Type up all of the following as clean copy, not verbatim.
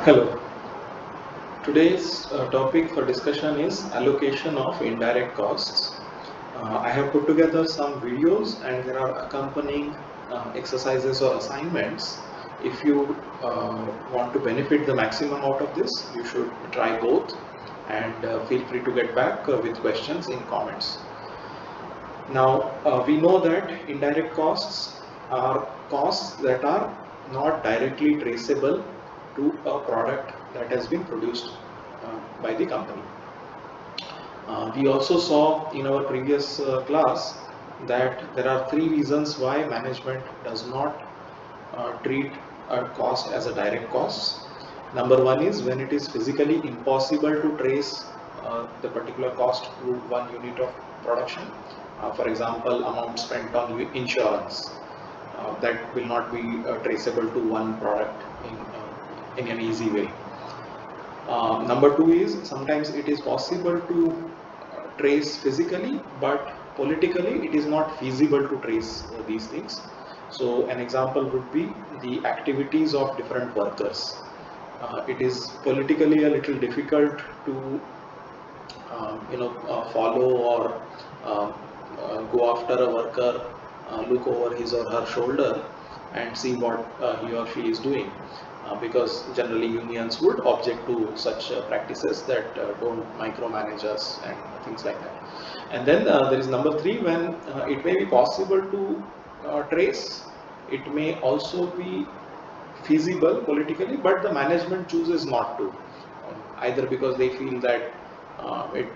Hello. Today's topic for discussion is allocation of indirect costs. I have put together some videos and there are accompanying exercises or assignments. If you want to benefit the maximum out of this, you should try both and feel free to get back with questions in comments. Now, we know that indirect costs are costs that are not directly traceable to a product that has been produced by the company. We also saw in our previous class that there are three reasons why management does not treat a cost as a direct cost. Number one is when it is physically impossible to trace the particular cost through one unit of production. For example, amount spent on insurance that will not be traceable to one product in an easy way. Number two is sometimes it is possible to trace physically, but politically it is not feasible to trace these things. So an example would be the activities of different workers. It is politically a little difficult to follow or go after a worker, look over his or her shoulder and see what he or she is doing. Because generally unions would object to such practices that don't micromanage us and things like that. And then there is number three, when it may be possible to trace, it may also be feasible politically, but the management chooses not to, either because they feel that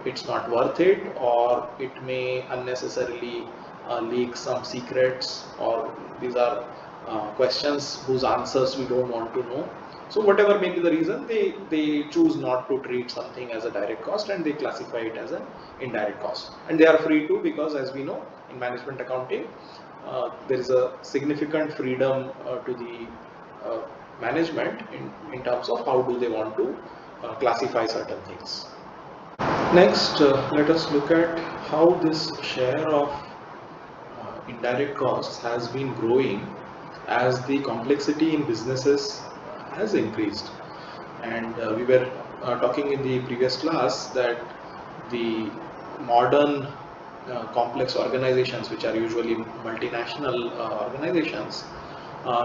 it's not worth it, or it may unnecessarily leak some secrets, or these are questions whose answers we don't want to know. So whatever may be the reason, they choose not to treat something as a direct cost and they classify it as an indirect cost. And they are free to, because as we know in management accounting, there is a significant freedom to the management in terms of how do they want to classify certain things. Next, let us look at how this share of indirect costs has been growing as the complexity in businesses has increased. And we were talking in the previous class that the modern complex organizations, which are usually multinational organizations,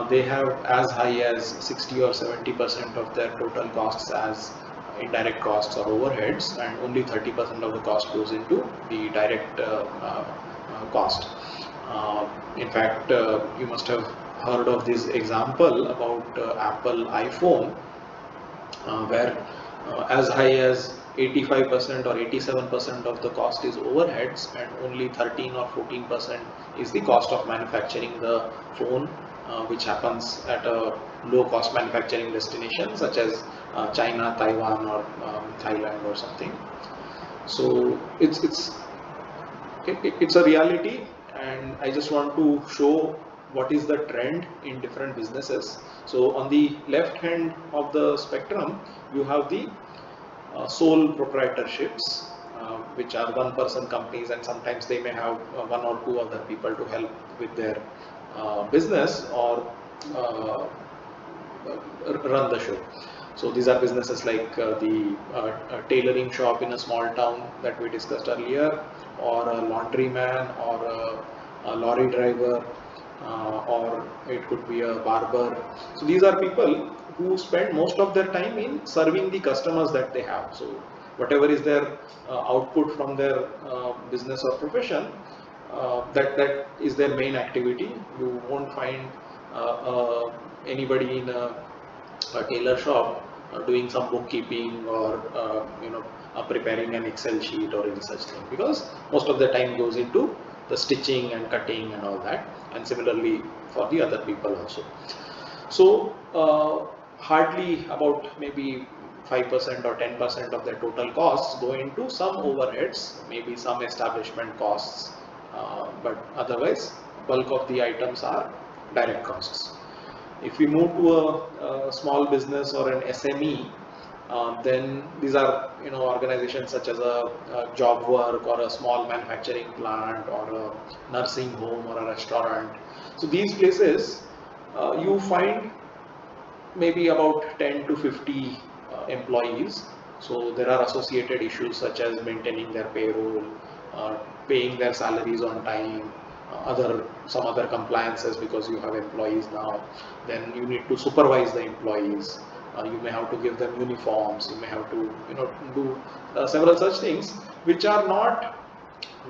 they have as high as 60 or 70% of their total costs as indirect costs or overheads, and only 30% of the cost goes into the direct cost. In fact, you must have heard of this example about Apple iPhone, where as high as 85% or 87% of the cost is overheads, and only 13 or 14% is the cost of manufacturing the phone, which happens at a low cost manufacturing destination such as China, Taiwan, or Thailand or something. So it's a reality, and I just want to show what is the trend in different businesses. So on the left hand of the spectrum, you have the sole proprietorships, which are one person companies, and sometimes they may have one or two other people to help with their business or run the show. So these are businesses like the tailoring shop in a small town that we discussed earlier, or a laundryman, or a lorry driver, or it could be a barber. So these are people who spend most of their time in serving the customers that they have. So whatever is their output from their business or profession, that is their main activity. You won't find anybody in a tailor shop doing some bookkeeping or preparing an Excel sheet or any such thing, because most of the time goes into the stitching and cutting and all that, and similarly for the other people also. So hardly about maybe 5% or 10% of their total costs go into some overheads, maybe some establishment costs, but otherwise bulk of the items are direct costs. If we move to a small business or an SME, then these are organizations such as a job work or a small manufacturing plant or a nursing home or a restaurant. So these places you find maybe about 10 to 50 employees. So there are associated issues such as maintaining their payroll, uh, paying their salaries on time, some other compliances because you have employees now. Then you need to supervise the employees. You may have to give them uniforms. You may have to do several such things which are not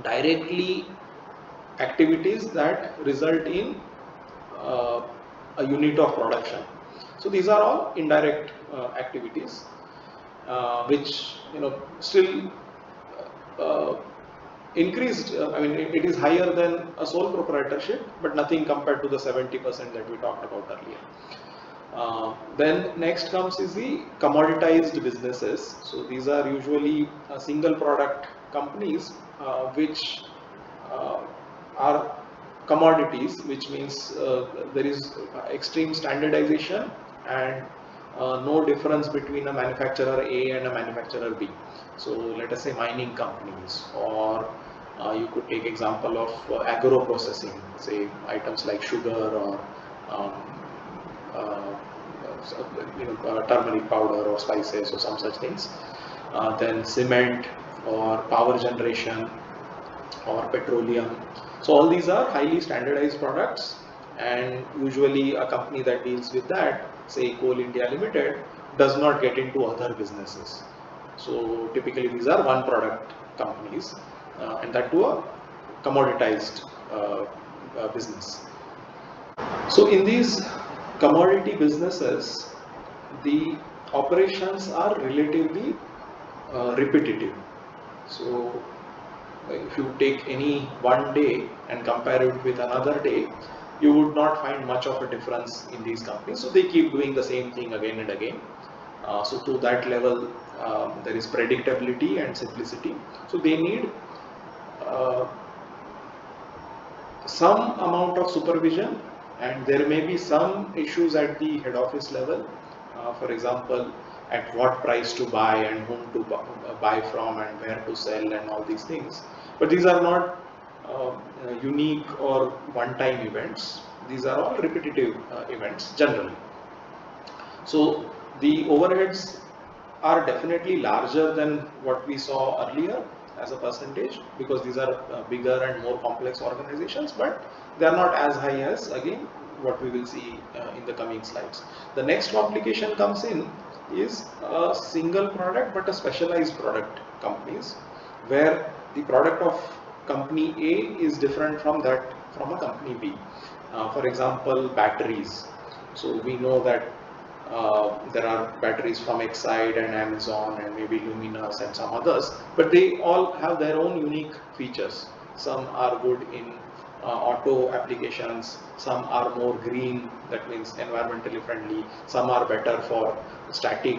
directly activities that result in uh, a unit of production. So these are all indirect activities, which still uh, increased. I mean, it is higher than a sole proprietorship, but nothing compared to the 70% that we talked about earlier. Then next comes is the commoditized businesses. So these are usually single product companies which uh, are commodities, which means there is extreme standardization and no difference between a manufacturer A and a manufacturer B. So let us say mining companies, or you could take example of agro processing, say items like sugar or um, uh, turmeric powder or spices or some such things. Then cement or power generation or petroleum. So all these are highly standardized products, and usually a company that deals with that, say Coal India Limited, does not get into other businesses. So typically these are one product companies, and that to a commoditized business. So in these commodity businesses, the operations are relatively repetitive. So if you take any one day and compare it with another day, you would not find much of a difference in these companies. So they keep doing the same thing again and again. So to that level, there is predictability and simplicity. So they need uh, some amount of supervision, and there may be some issues at the head office level. For example, at what price to buy and whom to buy from and where to sell and all these things. But these are not unique or one-time events. These are all repetitive events generally. So the overheads are definitely larger than what we saw earlier as a percentage, because these are bigger and more complex organizations, but they are not as high as, again, what we will see in the coming slides. The next complication comes in is a single product but a specialized product companies, where the product of company A is different from a company B. For example, batteries. So we know that there are batteries from Exide and Amazon and maybe Luminous and some others, but they all have their own unique features. Some are good in auto applications, some are more green, that means environmentally friendly, some are better for static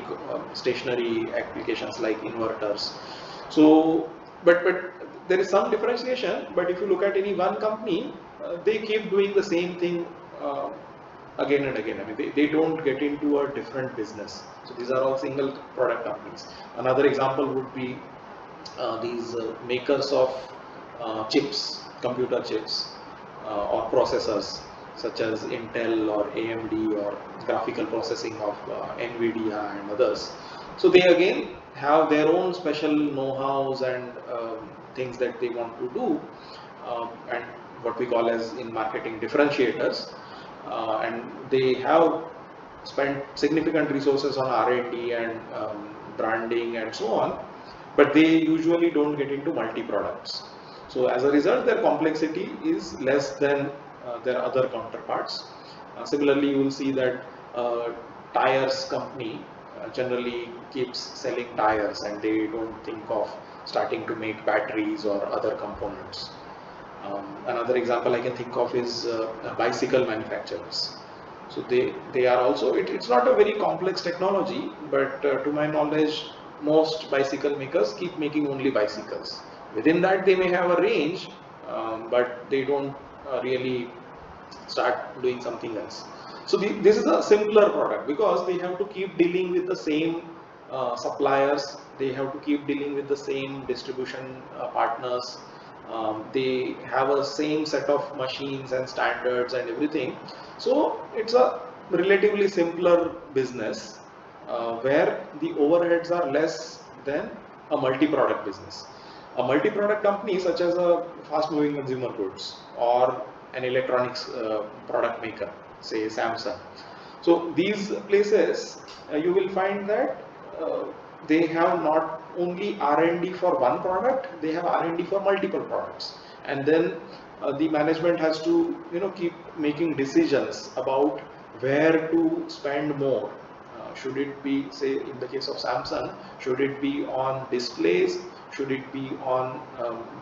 stationary applications like inverters. So but there is some differentiation, but if you look at any one company, they keep doing the same thing again and again. I mean, they don't get into a different business. So these are all single product companies. Another example would be these makers of chips, computer chips or processors, such as Intel or AMD, or graphical processing of NVIDIA and others. So they again have their own special know-hows and things that they want to do, and what we call as in marketing differentiators, and they have spent significant resources on R&D and branding and so on, but they usually don't get into multi-products. So as a result, their complexity is less than their other counterparts. Similarly, you will see that tires company generally keeps selling tires, and they don't think of starting to make batteries or other components. Another example I can think of is bicycle manufacturers. So they are also, it's not a very complex technology, but to my knowledge, most bicycle makers keep making only bicycles. Within that, they may have a range, but they don't really start doing something else. So this is a simpler product because they have to keep dealing with the same suppliers, they have to keep dealing with the same distribution partners, they have a same set of machines and standards and everything. So it's a relatively simpler business where the overheads are less than a multi-product business. A multi-product company such as a fast-moving consumer goods or an electronics product maker, say Samsung. So these places you will find that they have not only R&D for one product, they have R&D for multiple products, and then the management has to keep making decisions about where to spend more. Should it be, say, in the case of Samsung, should it be on displays? Should it be on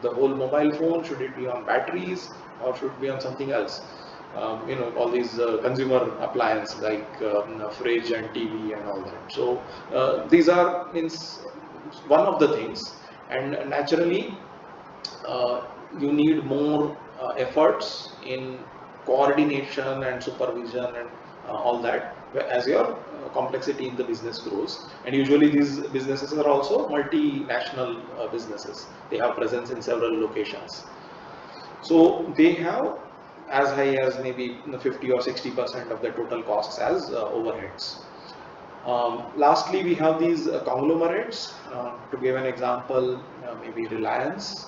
the whole mobile phone? Should it be on batteries? Or should it be on something else? All these consumer appliances like fridge and TV and all that. So these are means one of the things, and naturally you need more efforts in coordination and supervision and all that as your complexity in the business grows. And usually these businesses are also multinational businesses. They have presence in several locations. So they have as high as maybe 50 or 60% of the total costs as overheads. Lastly, we have these conglomerates. To give an example, maybe Reliance,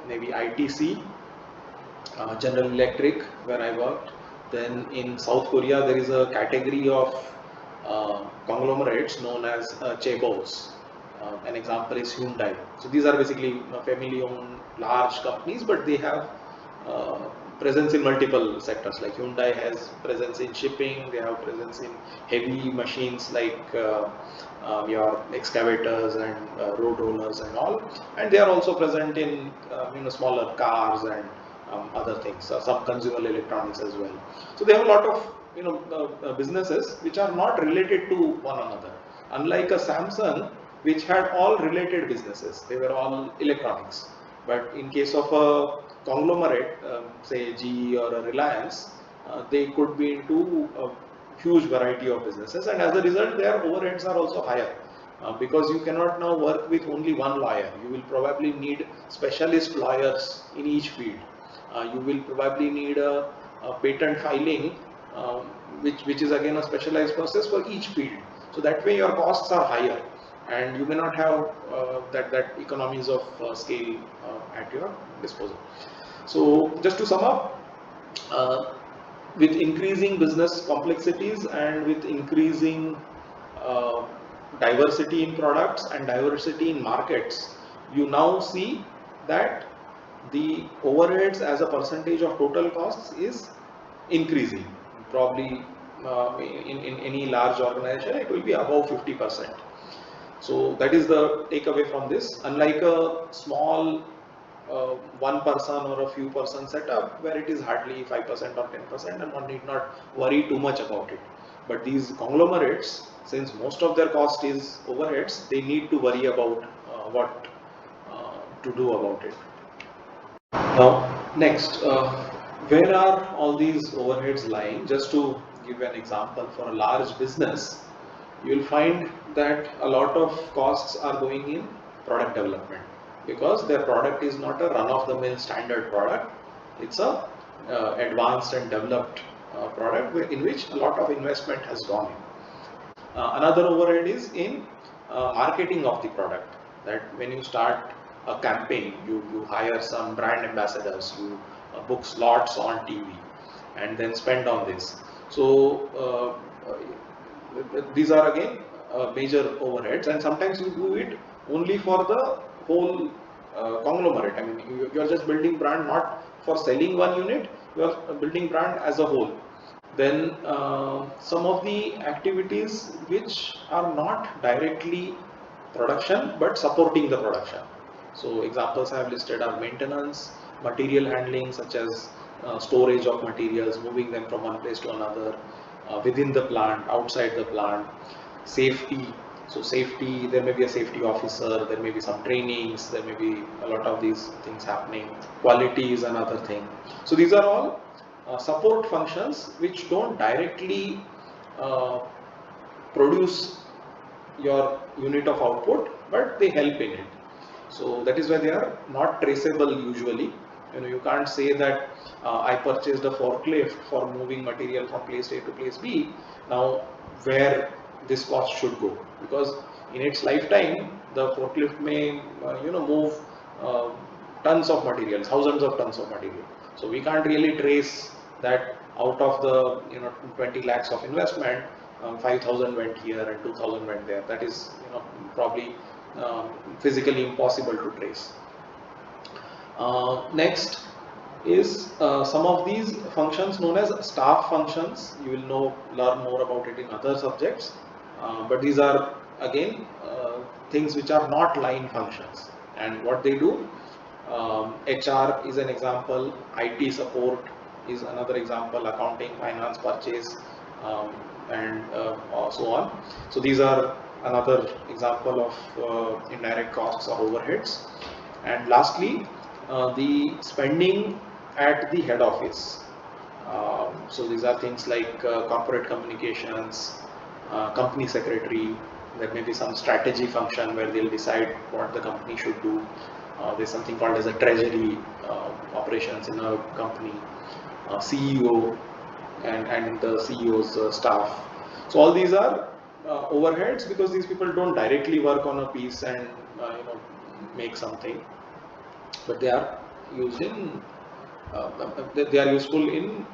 maybe ITC, General Electric, where I worked. Then in South Korea, there is a category of conglomerates known as chaebols. An example is Hyundai. So these are basically family-owned large companies, but they have uh, presence in multiple sectors. Like Hyundai has presence in shipping, they have presence in heavy machines like your excavators and road rollers and all, and they are also present in smaller cars and other things, some consumer electronics as well. So they have a lot of businesses which are not related to one another. Unlike a Samsung, which had all related businesses, they were all electronics. But in case of a conglomerate, say GE or a Reliance, they could be into a huge variety of businesses, and as a result, their overheads are also higher. Because you cannot now work with only one lawyer. You will probably need specialist lawyers in each field. You will probably need a patent filing, which is again a specialized process for each field. So that way your costs are higher, and you may not have that economies of scale at your disposal. So just to sum up, uh, with increasing business complexities and with increasing uh, diversity in products and diversity in markets, you now see that the overheads as a percentage of total costs is increasing. Probably in any large organization, it will be above 50%. So that is the takeaway from this. Unlike a small one person or a few person setup where it is hardly 5% or 10% and one need not worry too much about it. But these conglomerates, since most of their cost is overheads, they need to worry about what to do about it. Now, next, where are all these overheads lying? Just to give an example, for a large business, you will find that a lot of costs are going in product development because their product is not a run-of-the-mill standard product. It's a advanced and developed product in which a lot of investment has gone in. Another overhead is in marketing of the product. That when you start a campaign, you hire some brand ambassadors, you book slots on TV, and then spend on this. So these are again major overheads, and sometimes you do it only for the whole conglomerate. I mean, you are just building brand not for selling one unit, you are building brand as a whole. Then some of the activities which are not directly production but supporting the production. So examples I have listed are maintenance, material handling such as storage of materials, moving them from one place to another, within the plant, outside the plant, safety. So safety, there may be a safety officer, there may be some trainings, there may be a lot of these things happening. Quality is another thing. So these are all support functions which don't directly uh, produce your unit of output, but they help in it. So that is why they are not traceable usually. You can't say that I purchased a forklift for moving material from place A to place B. Now, where this cost should go? Because in its lifetime, the forklift may move uh, tons of material, thousands of tons of material. So we can't really trace that out of the 20 lakhs of investment, 5,000 went here and 2,000 went there. That is probably physically impossible to trace. Next is some of these functions known as staff functions. You will learn more about it in other subjects, but these are again things which are not line functions. And what they do, HR is an example, IT support is another example, accounting, finance, purchase, um, and so on. So these are another example of indirect costs or overheads. And lastly, the spending at the head office. So these are things like corporate communications, company secretary. There may be some strategy function where they'll decide what the company should do. There's something called as a treasury operations in a company, CEO and the CEO's staff. So all these are overheads because these people don't directly work on a piece and make something, but they are used in they are useful in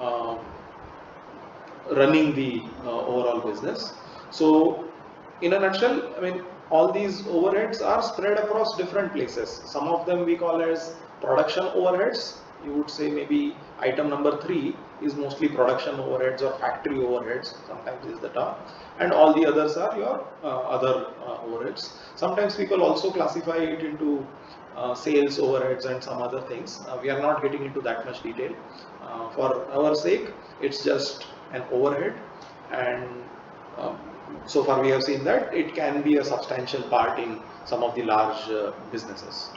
uh, running the overall business. So in a nutshell, I mean, all these overheads are spread across different places. Some of them we call as production overheads. You would say maybe item number 3 is mostly production overheads or factory overheads, sometimes is the term, and all the others are your other overheads. Sometimes people also classify it into sales overheads and some other things. We are not getting into that much detail. For our sake, it's just an overhead, and um, so far we have seen that it can be a substantial part in some of the large businesses.